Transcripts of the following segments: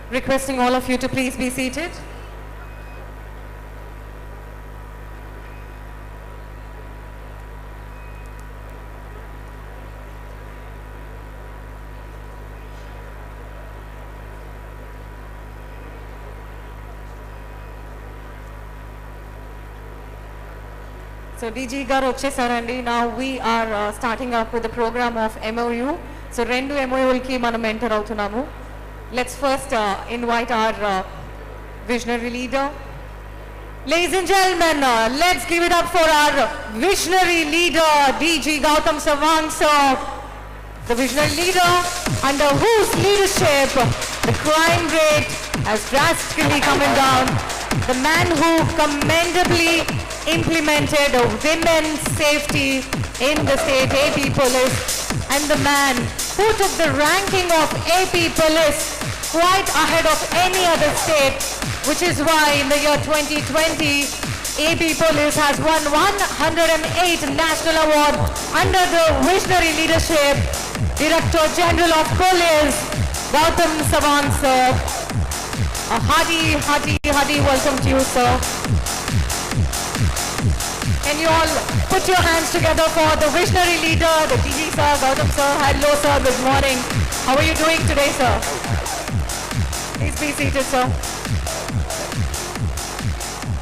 Requesting all of you to please be seated. So DG garu vachesarandi. Now we are starting up with the program of MOU. So rendu MOU ki manam enter avutunamu. Let's first invite our visionary leader. Ladies and gentlemen, let's give it up for our visionary leader, DG Gautam Sawant sir. The visionary leader under whose leadership the crime rate has drastically come down. The man who commendably implemented women's safety in the state AP Police, and the man who took the ranking of AP Police quite ahead of any other state, which is why in the year 2020 AP Police has won 108 national award under the visionary leadership Director General of Police Gautam Sawant sir. A hearty welcome to you, sir. Can you all put your hands together for the visionary leader, the DG sir, Gautam sir. Hello sir, good morning. How are you doing today, sir? Please be seated, sir.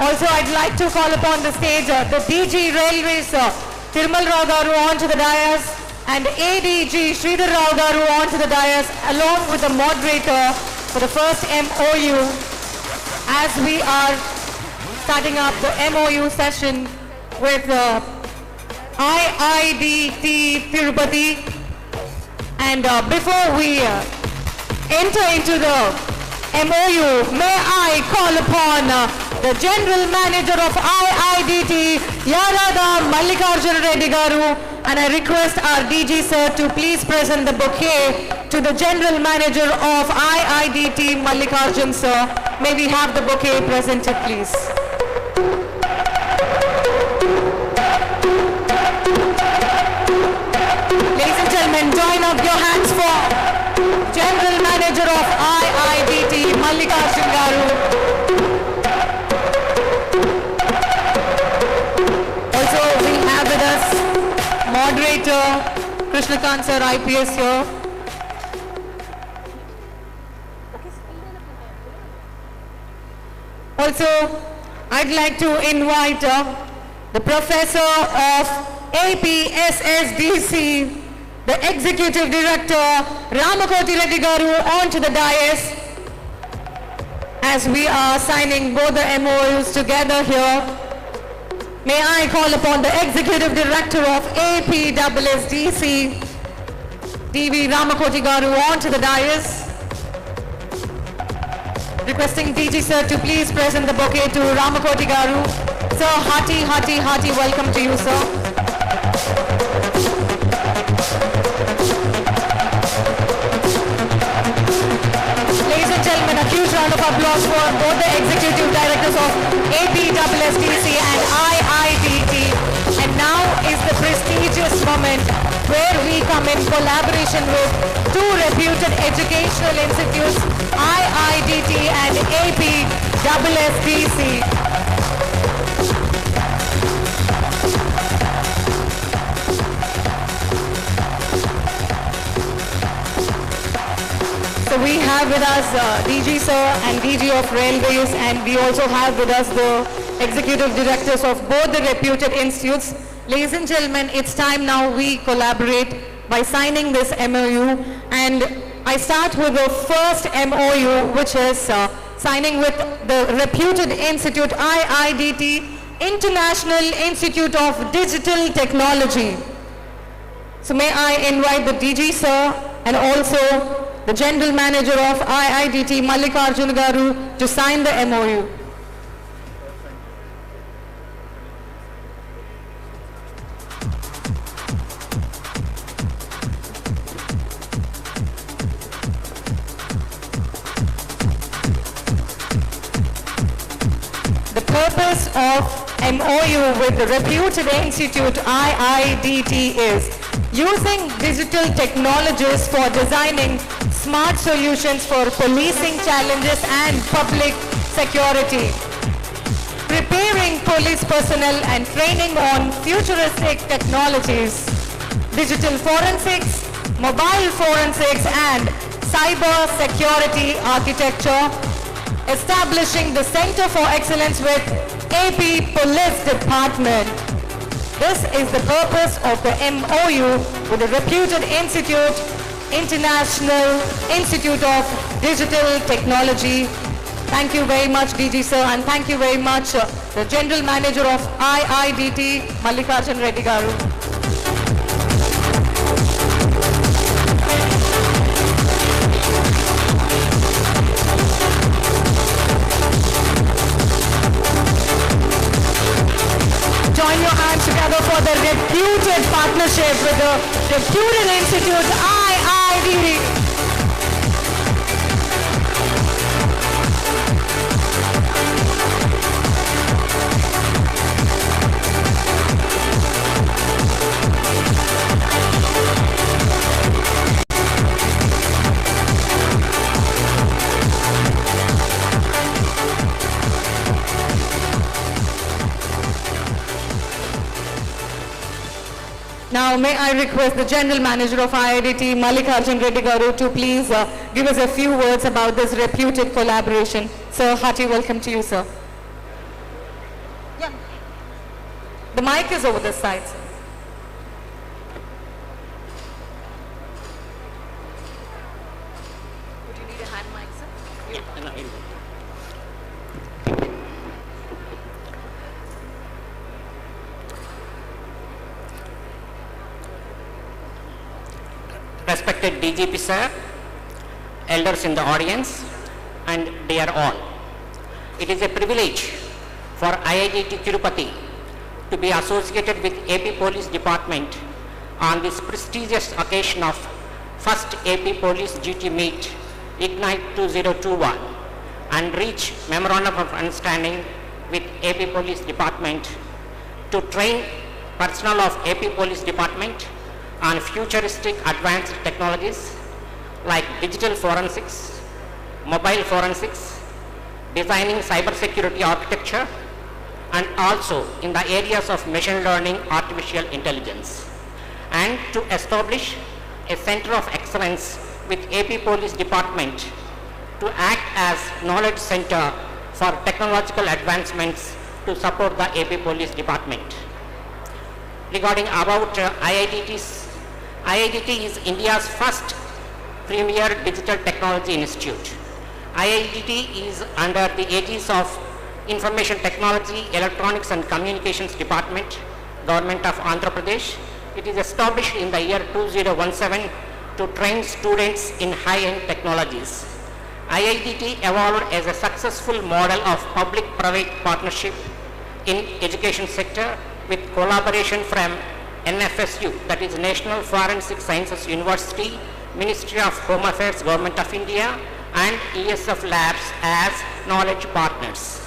Also, I'd like to call upon the stage the DG Railways, sir, Tirmal Rao garu onto the dais, and ADG Sridhar Rao garu onto the dais, along with the moderator for the first MOU, as we are starting up the MOU session with IIDT Tirupati. And before we enter into the MOU, may I call upon the General Manager of IIDT, Yarada Mallikarjuna Reddy garu, and I request our DG sir to please present the bouquet to the General Manager of IIDT, Mallikarjun sir. May we have the bouquet presented, please. Ladies and gentlemen, join up your hands for General Manager of IIDT, Mallikarjun garu. Also, we have with us Moderator Krishnakant sir, IPS here. Also, I'd like to invite the Professor of APSSDC, the Executive Director Ramakoti Reddy garu onto the dais, as we are signing both the MOUs together here. May I call upon the Executive Director of APSSDC, DV Ramakoti garu onto the dais. Requesting DG sir to please present the bouquet to Ramakoti garu. Sir, hearty welcome to you, sir. Ladies and gentlemen, a huge round of applause for both the Executive Directors of APSSDC and IIDT. And now is the prestigious moment where we come in collaboration with two reputed educational institutes, IIDT and APSSDC. So we have with us DG sir and DG of Railways, and we also have with us the Executive Directors of both the reputed institutes. Ladies and gentlemen, it's time now we collaborate by signing this MOU, and I start with the first MOU, which is signing with the reputed institute IIDT, International Institute of Digital Technology. So may I invite the DG sir and also the General Manager of IIDT, Mallikarjuna garu, to sign the MOU. The purpose of MOU with the reputed institute IIDT is using digital technologies for designing smart solutions for policing challenges and public security, preparing police personnel and training on futuristic technologies, digital forensics, mobile forensics and cyber security architecture, establishing the Center for Excellence with AP Police Department. This is the purpose of the MOU with the reputed institute, International Institute of Digital Technology. Thank you very much, DG sir, and thank you very much, the General Manager of IIDT, Mallikarjun Reddy Garu. Join your hands together for the reputed partnership with the reputed institute IIDT. Now, may I request the General Manager of IIDT, Mallikarjun Reddy Garu, to please give us a few words about this reputed collaboration. Sir, hearty welcome to you, sir. Yeah. The mic is over this side, sir. Would you need a hand mic, sir? Yeah, no, Respected DGP sir, elders in the audience, and dear all. It is a privilege for IIDT Tirupati to be associated with AP Police Department on this prestigious occasion of first AP Police GT Meet Ignite 2021 and reach Memorandum of Understanding with AP Police Department to train personnel of AP Police Department on futuristic advanced technologies like digital forensics, mobile forensics, designing cybersecurity architecture, and also in the areas of machine learning, artificial intelligence, and to establish a center of excellence with AP Police Department to act as knowledge center for technological advancements to support the AP Police Department. Regarding about IIDT is India's first premier digital technology institute. IIDT is under the aegis of Information Technology, Electronics and Communications Department, Government of Andhra Pradesh. It is established in the year 2017 to train students in high-end technologies. IIDT evolved as a successful model of public-private partnership in education sector with collaboration from NFSU, that is National Forensic Sciences University, Ministry of Home Affairs, Government of India, and ESF Labs as knowledge partners.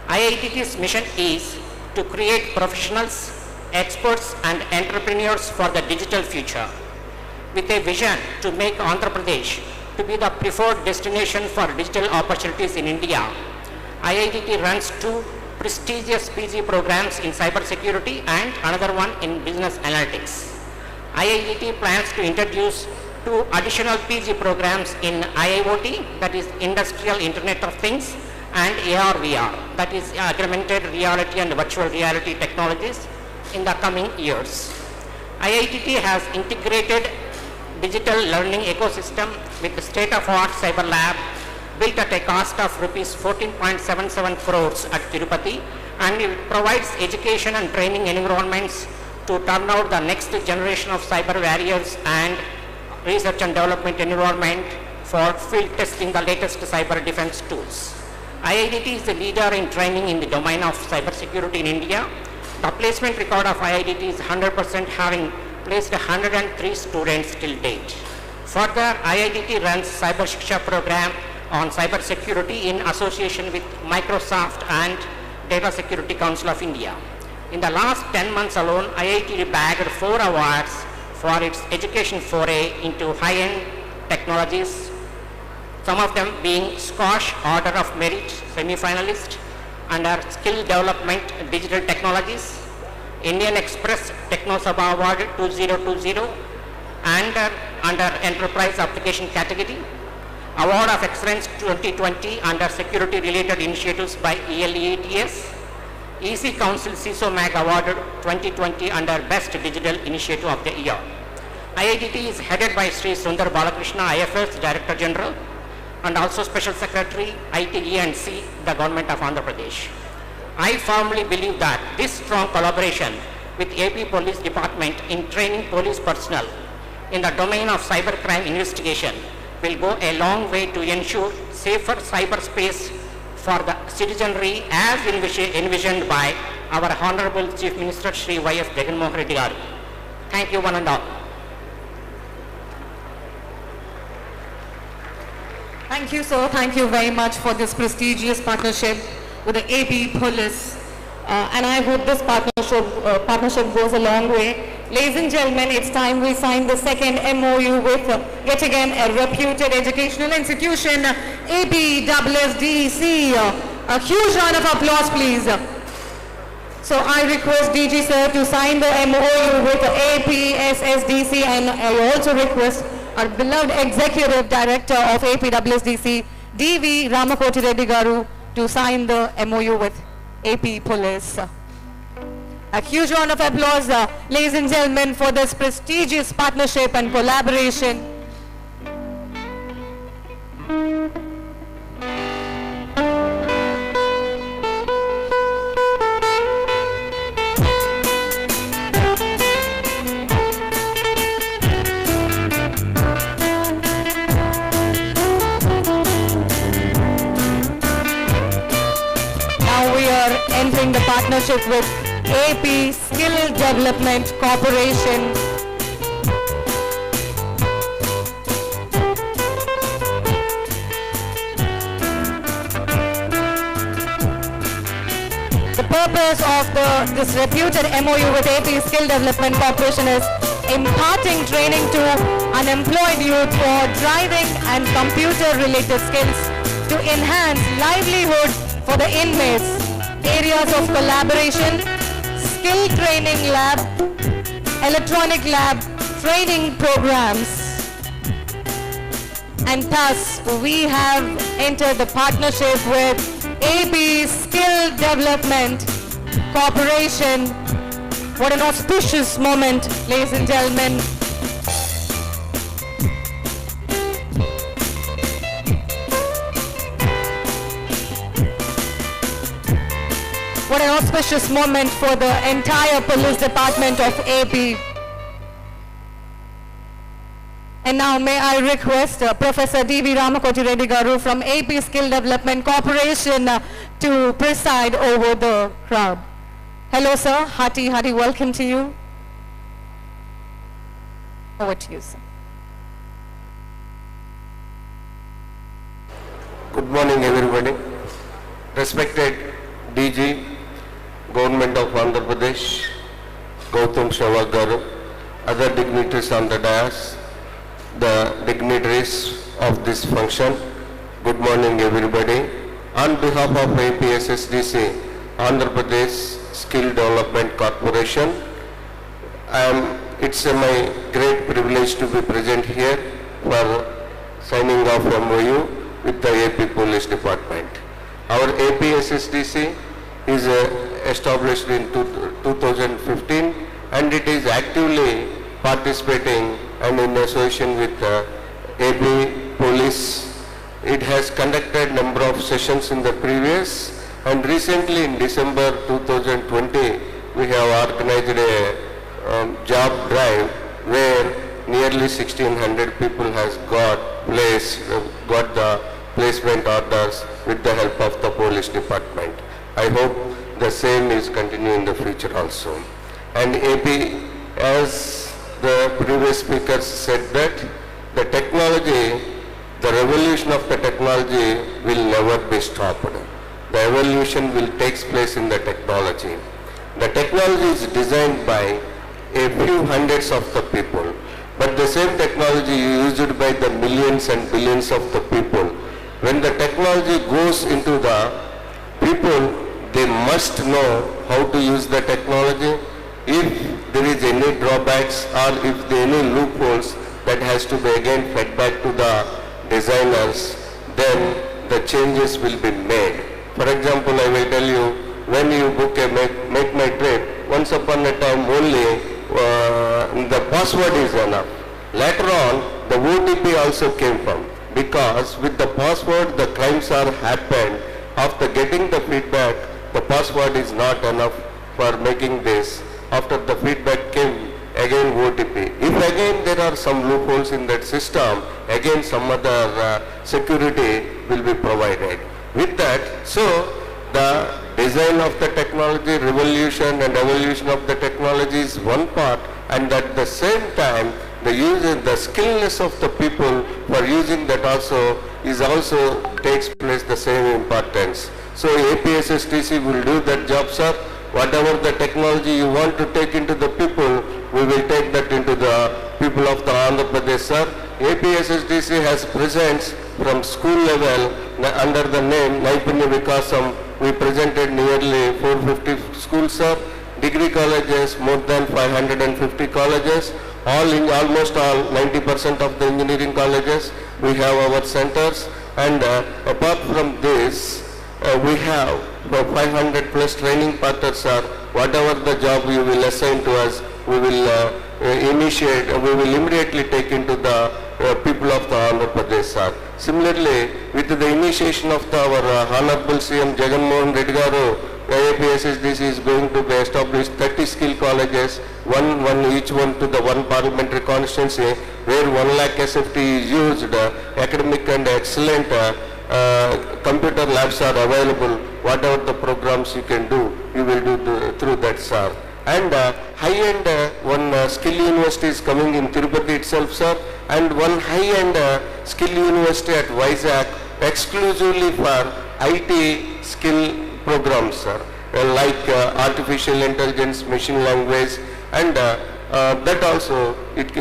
IIDT's mission is to create professionals, experts, and entrepreneurs for the digital future, with a vision to make Andhra Pradesh to be the preferred destination for digital opportunities in India. IIDT runs two prestigious PG programs in cybersecurity and another one in business analytics. IIDT plans to introduce two additional PG programs in IIoT, that is Industrial Internet of Things, and AR/VR, that is augmented reality and virtual reality technologies in the coming years. IIDT has integrated digital learning ecosystem with the state-of-the-art cyber lab built at a cost of rupees 14.77 crores at Tirupati, and it provides education and training environments to turn out the next generation of cyber warriors and research and development environment for field testing the latest cyber defense tools. IIDT is the leader in training in the domain of cybersecurity in India. The placement record of IIDT is 100%, having placed 103 students till date. Further, IIDT runs Cyber Shiksha program on cybersecurity in association with Microsoft and Data Security Council of India. In the last 10 months alone, IIT bagged 4 awards for its education foray into high-end technologies, some of them being Scotch Order of Merit semi-finalist under Skill Development Digital Technologies, Indian Express Technosabha Award 2020 and under Enterprise Application category, Award of Excellence 2020 under Security Related Initiatives by ELEATS, EC Council CISO MAG Award 2020 under Best Digital Initiative of the Year. IITT is headed by Sri Sundar Balakrishna, IFS Director General, and also Special Secretary, ITE and C, the Government of Andhra Pradesh. I firmly believe that this strong collaboration with AP Police Department in training police personnel in the domain of cybercrime investigation will go a long way to ensure safer cyberspace for the citizenry as envisioned by our Honorable Chief Minister Shri Y.S. Jagan Mohan Reddy garu. Thank you one and all. Thank you, sir. Thank you very much for this prestigious partnership with the AP Police. And I hope this partnership goes a long way. Ladies and gentlemen, it's time we sign the second MOU with yet again a reputed educational institution, APSSDC. A huge round of applause, please. So I request DG sir to sign the MOU with APSSDC, and I also request our beloved Executive Director of APSSDC, D.V. Ramakoti Reddy garu, to sign the MOU with AP Police. A huge round of applause, ladies and gentlemen, for this prestigious partnership and collaboration. Entering the partnership with AP Skill Development Corporation. The purpose of this reputed MOU with AP Skill Development Corporation is imparting training to unemployed youth for driving and computer-related skills to enhance livelihood for the inmates. Areas of collaboration, skill training lab, electronic lab, training programs. And thus, we have entered the partnership with AP Skill Development Corporation. What an auspicious moment, ladies and gentlemen. What an auspicious moment for the entire police department of AP. And now may I request Professor D.V. Ramakoti Reddy garu from AP Skill Development Corporation to preside over the crowd. Hello sir, hearty welcome to you. Over to you, sir. Good morning everybody. Respected DG, Government of Andhra Pradesh, Gautam Sehwag garu, other dignitaries on the dais, the dignitaries of this function, good morning everybody. On behalf of APSSDC, Andhra Pradesh Skill Development Corporation, it's my great privilege to be present here for signing off MOU with the AP Police Department. Our APSSDC is established in 2015 and it is actively participating and in association with AP Police. It has conducted number of sessions in the previous, and recently in December 2020 we have organized a job drive where nearly 1600 people has got the placement orders with the help of the police department. I hope the same is continuing in the future also. And AP, as the previous speakers said, that the technology, the revolution of the technology will never be stopped. the evolution will take place in the technology. The technology is designed by a few hundreds of the people, but the same technology is used by the millions and billions of the people. When the technology goes into the people, they must know how to use the technology. If there is any drawbacks or if there are any loopholes, that has to be again fed back to the designers, then the changes will be made. For example, I will tell you, when you book a make my trip, once upon a time only the password is enough. Later on, the OTP also came from, because with the password the crimes are happened. After getting the feedback, the password is not enough for making this. After the feedback came, again OTP. If again there are some loopholes in that system, again some other security will be provided. With that, so the design of the technology, revolution and evolution of the technology is one part, and at the same time the skillness of the people for using that also takes place the same importance. So APSSTC will do that job, sir. Whatever the technology you want to take into the people, we will take that into the people of the Andhra Pradesh, sir. APSSTC has presents from school level under the name Naipunya Vikasam. We presented nearly 450 schools, sir. Degree colleges, more than 550 colleges. Almost all 90% of the engineering colleges, we have our centers. And apart from this, we have 500 plus training partners, sir. Whatever the job you will assign to us, we will we will immediately take into the people of the Andhra Pradesh, sir. Similarly, with the initiation of our Honorable CM Jagan Mohan Reddy Garu, APSSDC is going to be established 30 skill colleges, each one to the one parliamentary constituency, where 1 lakh SFT is used, academic and excellent computer labs are available. Whatever the programs you can do, you will do through that, sir. And high-end one skill university is coming in Tirupati itself, sir, and one high-end skill university at Vizag exclusively for IT skill programs, sir, like artificial intelligence, machine language, and that also it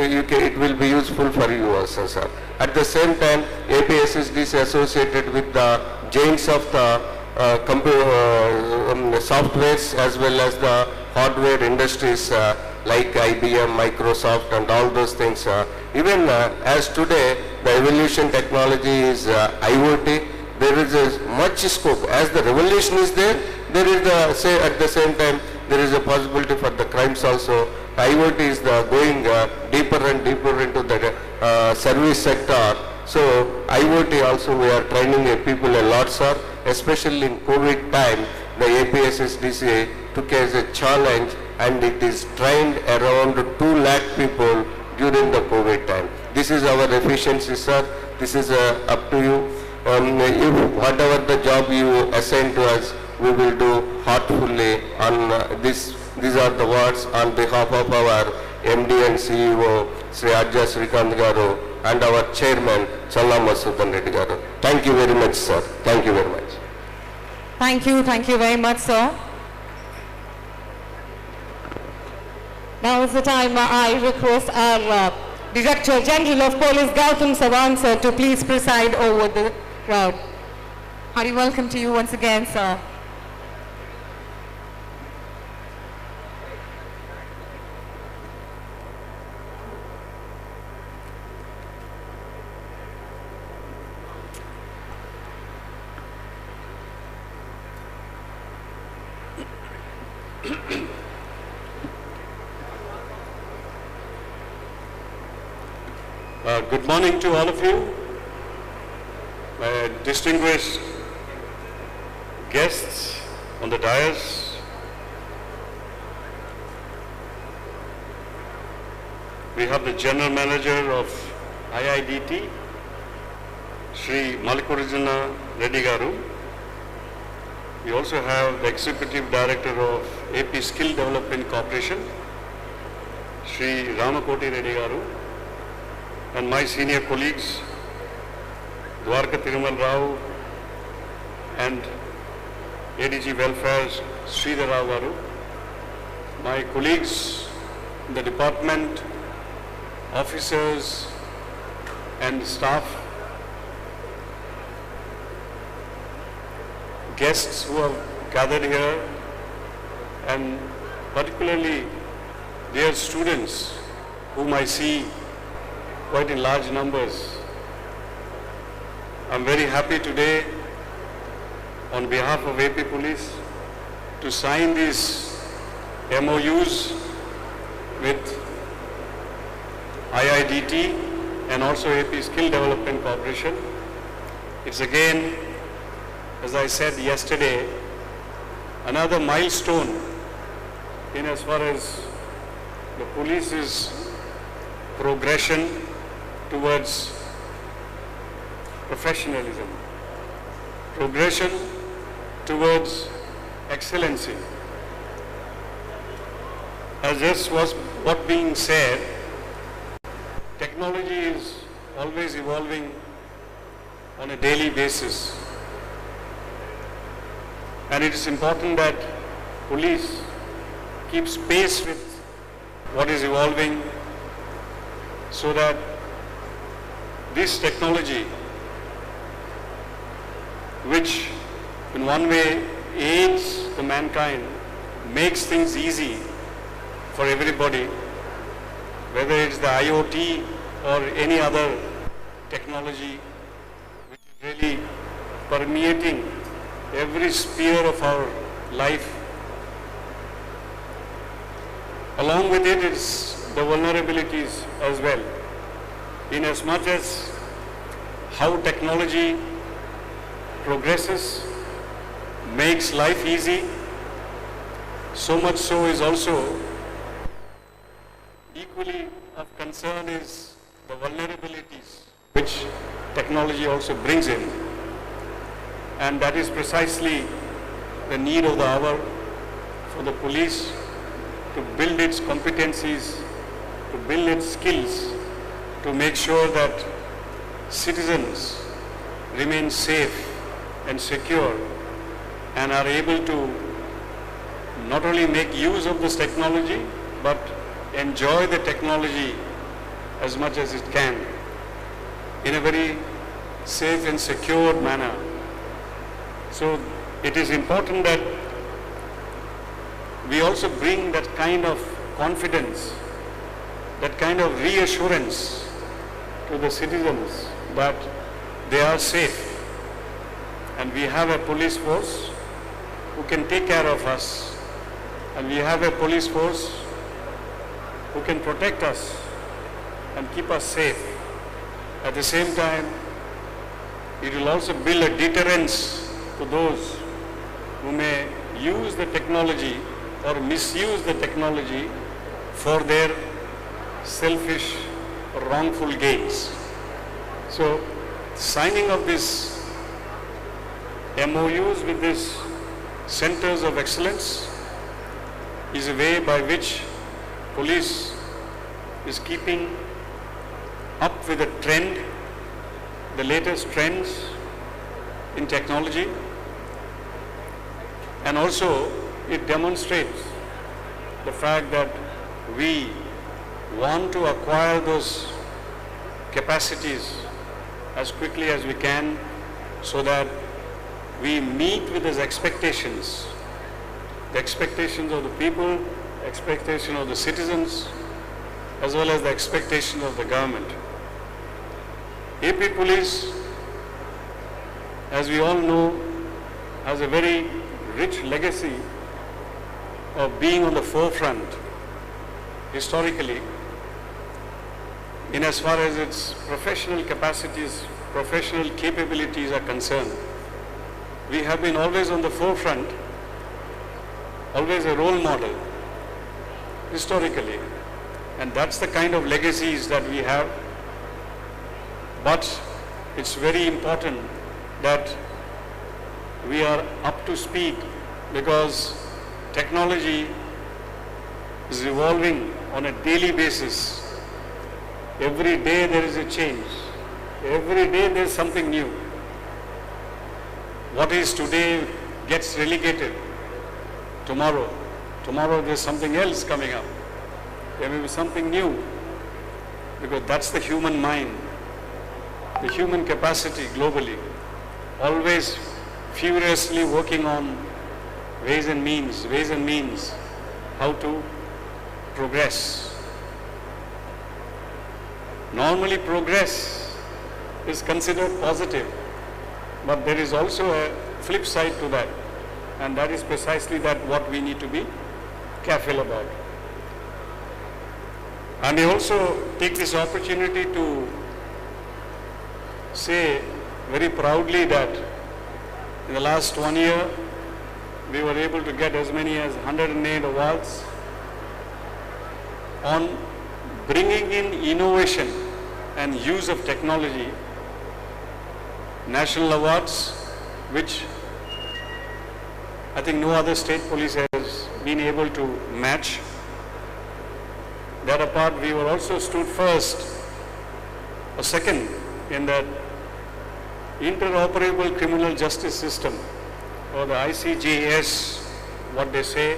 will be useful for you also, sir. At the same time, APSSDC associated with the giants of the softwares as well as the hardware industries like IBM, Microsoft and all those things. Even as today the evolution technology is IoT, there is much scope. As the revolution is there is at the same time there is a possibility for the crimes also. IoT is going deeper and deeper into the service sector. So IoT also we are training people a lot, sir. Especially in COVID time, the APSSDC took as a challenge, and it is trained around 2 lakh people during the COVID time. This is our efficiency, sir. This is up to you. If whatever the job you assign to us, we will do heartfully on this. These are the words on behalf of our MD and CEO, Sri Ajja Srikant Garu, and our chairman, Challa Madhusudan Reddy Garu. Thank you very much, sir. Thank you very much. Thank you very much, sir. Now is the time I request our Director General of Police, Gautam Sawant, sir, to please preside over the crowd. Hearty welcome to you once again, sir. Good morning to all of you, distinguished guests on the dais. We have the General Manager of IIDT, Sri Mallikarjuna Reddy Garu. We also have the Executive Director of AP Skill Development Corporation, Sri Ramakoti Reddy Garu, and my senior colleagues, Dwarka Thirumal Rao and ADG Welfare, Sridhar Rao Garu, my colleagues in the department, officers and staff, guests who have gathered here, and particularly dear students whom I see quite in large numbers. I'm very happy today on behalf of AP Police to sign these MOUs with IIDT and also AP Skill Development Corporation. It's again, as I said yesterday, another milestone in as far as the police's progression towards professionalism, progression towards excellency. As this was what being said, technology is always evolving on a daily basis. And it is important that police keeps pace with what is evolving so that this technology, which in one way aids the mankind, makes things easy for everybody, whether it's the IoT or any other technology which is really permeating every sphere of our life. Along with it is the vulnerabilities as well, in as much as how technology progresses, makes life easy, so much so is also equally of concern is the vulnerabilities which technology also brings in. And that is precisely the need of the hour for the police to build its competencies, to build its skills, to make sure that citizens remain safe and secure and are able to not only make use of this technology but enjoy the technology as much as it can in a very safe and secure manner. So it is important that we also bring that kind of confidence, that kind of reassurance to the citizens that they are safe. And we have a police force who can take care of us, and we have a police force who can protect us and keep us safe. At the same time, it will also build a deterrence to those who may use the technology or misuse the technology for their selfish or wrongful gains. So, signing of this MOUs with these centers of excellence is a way by which police is keeping up with the trend, the latest trends in technology, and also it demonstrates the fact that we want to acquire those capacities as quickly as we can so that we meet with those expectations, the expectations of the people, expectation of the citizens, as well as the expectation of the government. AP Police, as we all know, has a very rich legacy of being on the forefront historically in as far as its professional capacities, professional capabilities are concerned. We have been always on the forefront, always a role model historically, and that's the kind of legacies that we have. But it's very important that we are up to speed, because technology is evolving on a daily basis. Every day there is a change. Every day there is something new. What is today gets relegated tomorrow. Tomorrow there's something else coming up. There may be something new, because that's the human mind, the human capacity globally, always furiously working on ways and means how to progress. Normally progress is considered positive, but there is also a flip side to that, and that is precisely that what we need to be careful about. And I also take this opportunity to say very proudly that in the last 1 year we were able to get as many as 108 awards on bringing in innovation and use of technology, national awards which I think no other state police has been able to match. That apart, we were also stood first or second in the interoperable criminal justice system, or the ICJS, what they say,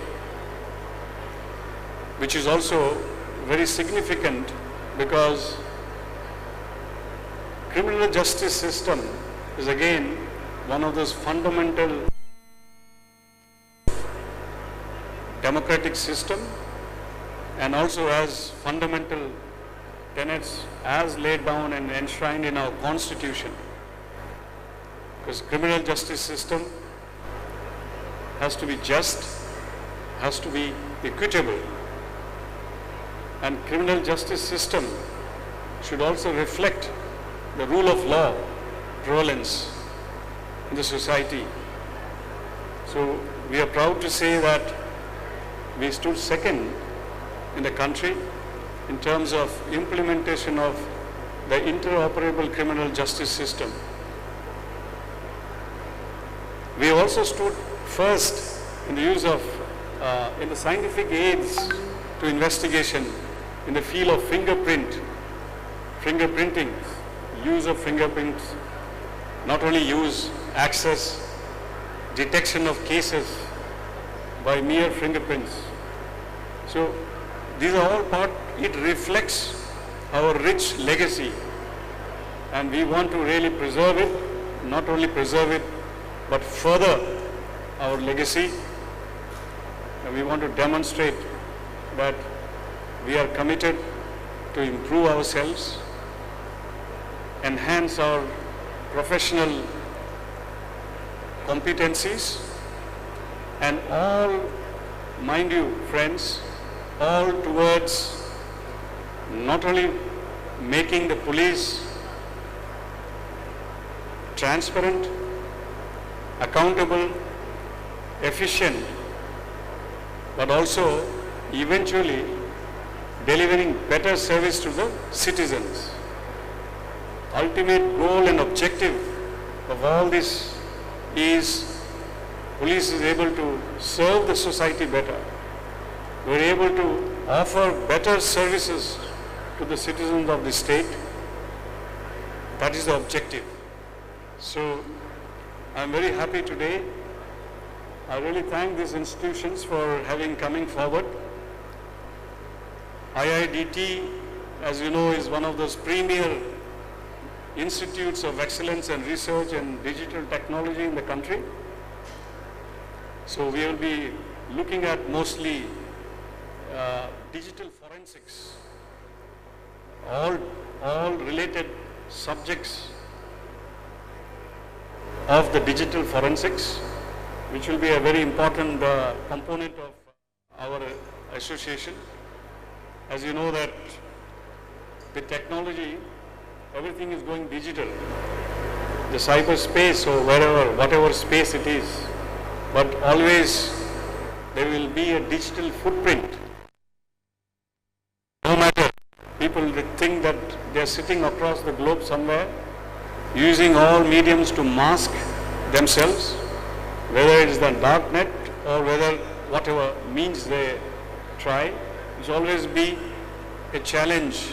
which is also very significant because criminal justice system is again one of those fundamental democratic system, and also has fundamental tenets as laid down and enshrined in our constitution. Because criminal justice system has to be just, has to be equitable, and criminal justice system should also reflect the rule of law prevalence in the society. So we are proud to say that we stood second in the country in terms of implementation of the interoperable criminal justice system. We also stood first in the use of, in the scientific aids to investigation in the field of fingerprinting, use of fingerprints, not only use, access, detection of cases by mere fingerprints. So these are all part, it reflects our rich legacy, and we want to really preserve it, not only preserve it, but further our legacy. And we want to demonstrate that we are committed to improve ourselves, enhance our professional competencies, and all, mind you friends, all towards not only making the police transparent, accountable, efficient, but also eventually delivering better service to the citizens. Ultimate goal and objective of all this is police is able to serve the society better. We are able to offer better services to the citizens of the state. That is the objective. So I am very happy today. I really thank these institutions for having coming forward. IIDT, as you know, is one of those premier institutes of excellence and research and digital technology in the country. So we will be looking at mostly digital forensics, all related subjects of the digital forensics, which will be a very important component of our association. As you know that with technology, everything is going digital. The cyberspace or wherever, whatever space it is, but always there will be a digital footprint. No matter, people think that they are sitting across the globe somewhere, using all mediums to mask themselves, whether it is the dark net or whether whatever means they try. It will always be a challenge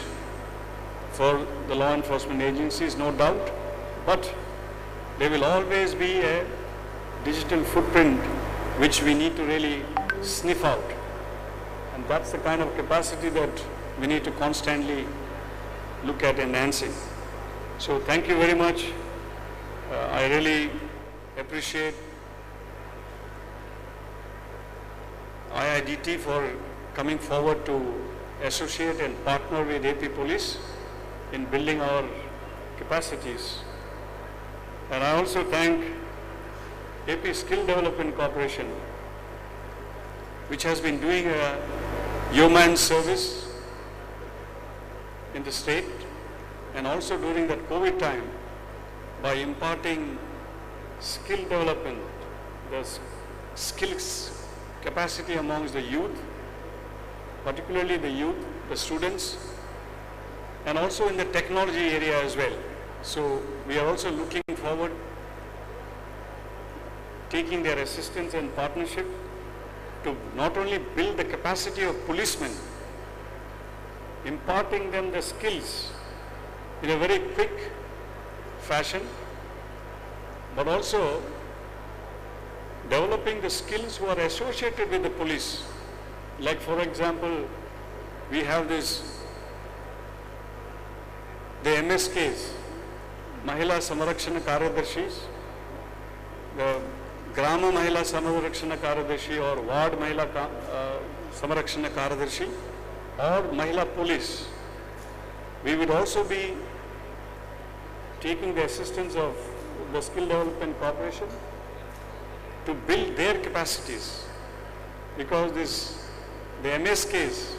for the law enforcement agencies, no doubt, but there will always be a digital footprint which we need to really sniff out. And that's the kind of capacity that we need to constantly look at enhancing. So thank you very much. I really appreciate IIDT for coming forward to associate and partner with AP Police in building our capacities. And I also thank AP Skill Development Corporation, which has been doing a yeoman service in the state, and also during that COVID time by imparting skill development, the skills capacity amongst the youth, particularly the youth, the students, and also in the technology area as well. So we are also looking forward taking their assistance and partnership to not only build the capacity of policemen, imparting them the skills in a very quick fashion, but also developing the skills who are associated with the police. Like for example, we have the MSKs, Mahila Samarakshana Karyadarshis, the Grama Mahila Samarakshana Karyadarshi or Ward Mahila Samarakshana Karyadarshi or Mahila Police. We would also be taking the assistance of the Skill Development Corporation to build their capacities, because the MSKs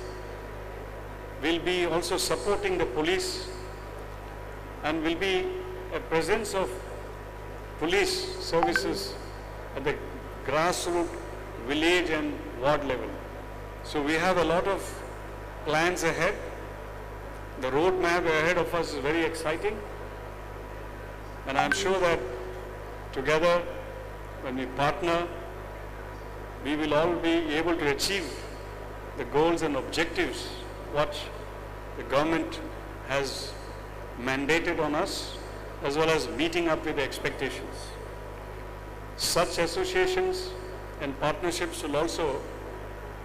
will be also supporting the police and will be a presence of police services at the grassroots, village and ward level. So we have a lot of plans ahead. The roadmap ahead of us is very exciting, and I'm sure that together, when we partner, we will all be able to achieve the goals and objectives what the government has mandated on us, as well as meeting up with the expectations. Such associations and partnerships will also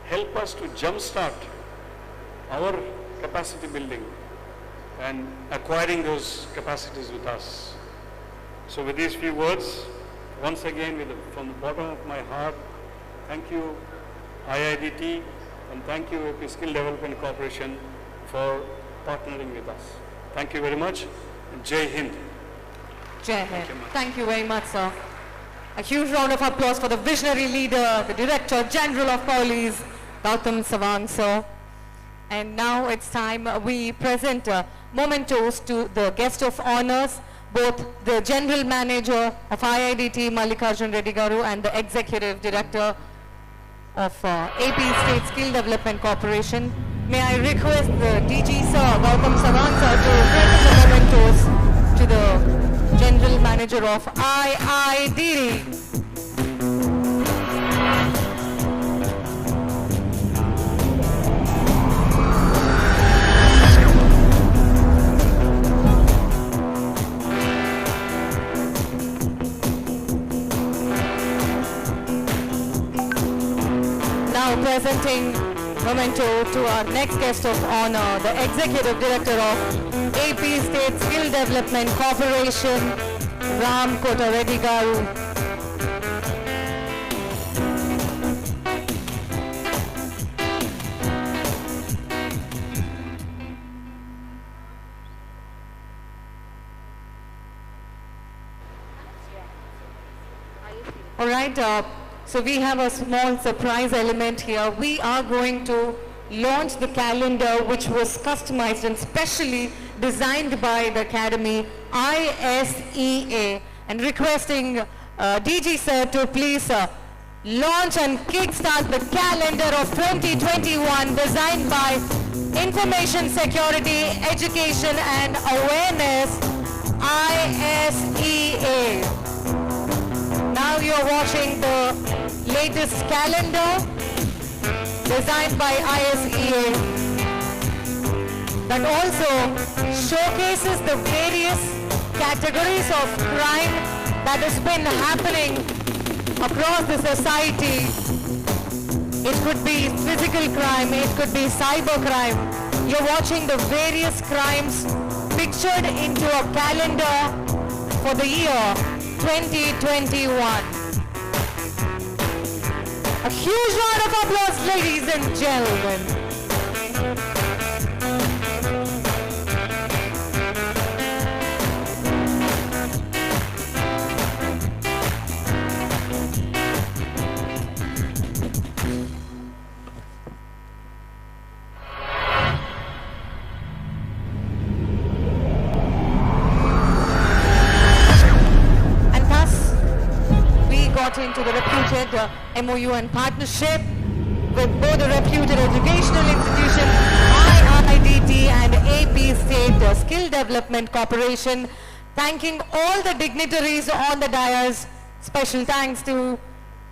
help us to jumpstart our capacity building and acquiring those capacities with us. So with these few words, once again, from the bottom of my heart, thank you IIDT and thank you AP Skill Development Corporation for partnering with us. Thank you very much, and Jai Hind. Jai Hind. Thank you very much, sir. A huge round of applause for the visionary leader, the Director General of Police, Gautam Sawant, sir. And now it's time we present mementos to the guest of honors, both the General Manager of IIDT, Mallikarjun Reddy Garu, and the Executive Director of AP State Skill Development Corporation. May I request the DG sir, Gautam Sawant sir, to present the mementos to the General Manager of IIDT. Presenting memento to our next guest of honor, the Executive Director of AP State Skill Development Corporation, Ram Kota Reddy Garu. All right. So we have a small surprise element here. We are going to launch the calendar, which was customized and specially designed by the Academy, ISEA, and requesting DG sir to please launch and kickstart the calendar of 2021 designed by Information Security, Education and Awareness, ISEA. Now you're watching the latest calendar designed by ISEA that also showcases the various categories of crime that has been happening across the society. It could be physical crime, it could be cyber crime. You're watching the various crimes pictured into a calendar for the year 2021. A huge round of applause, ladies and gentlemen. Into the reputed MOU and partnership with both the reputed educational institution IIDT and AP State Skill Development Corporation. Thanking all the dignitaries on the dais. Special thanks to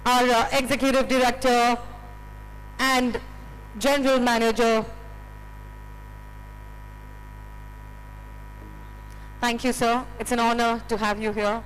our Executive Director and General Manager. Thank you, sir. It's an honor to have you here.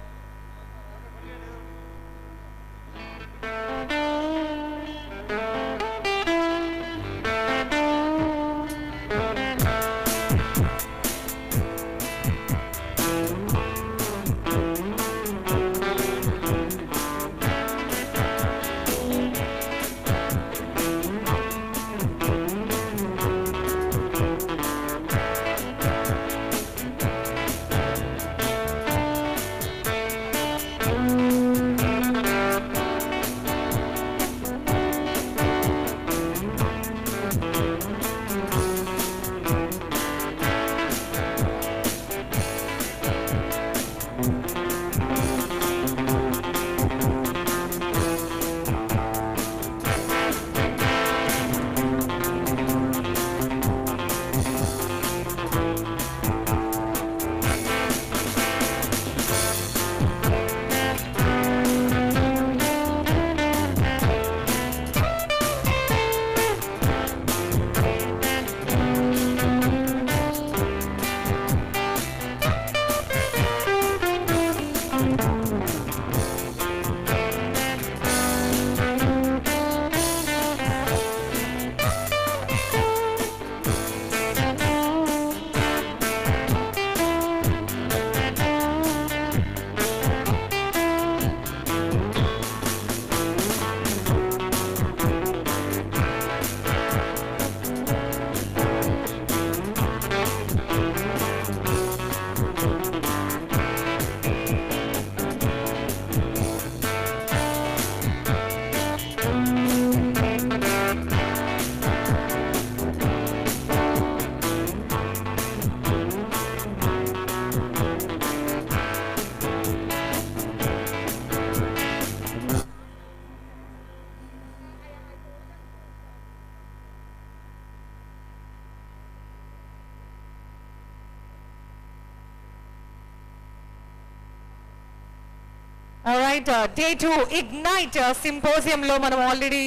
Alright, day 2 Ignite symposium lo manam already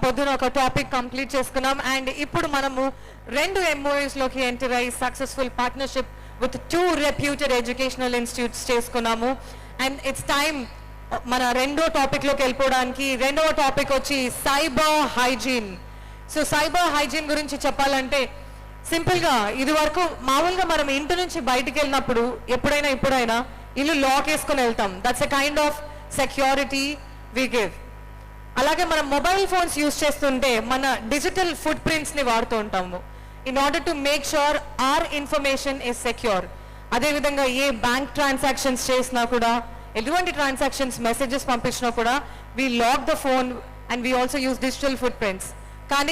పొద్దున ఒక topic complete చేసుకున్నాం and ఇప్పుడు మనము రెండు MOUs లోకి enter అయ్యి successful partnership with 2 reputed educational institutes చేసుకున్నాము and it's time మన రెండో టాపిక్ లోకి వెళ్ళిపోవడానికి. రెండవ టాపిక్ వచ్చి cyber hygiene. So cyber hygiene గురించి చెప్పాలంటే సింపుల్ గా ఇది వరకు మామూలుగా మనం ఇంటి నుంచి బయటికి వెళ్ళినప్పుడు ఎప్పుడైనా ఇల్లు లాక్ వేసుకొని వెళ్తాం. That's a kind of security we give. అలాగే మనం మొబైల్ ఫోన్స్ యూజ్ చేస్తుంటే మన డిజిటల్ ఫుట్ ప్రింట్స్ ని వాడుతూ ఉంటాము in order to make sure or information is secure. అదేవిధంగా ఏ బ్యాంక్ ట్రాన్సాక్షన్స్ చేసినా కూడా ఎటువంటి ట్రాన్సాక్షన్స్ మెసేజెస్ పంపించినా కూడా we lock the phone and we also use digital footprints. కానీ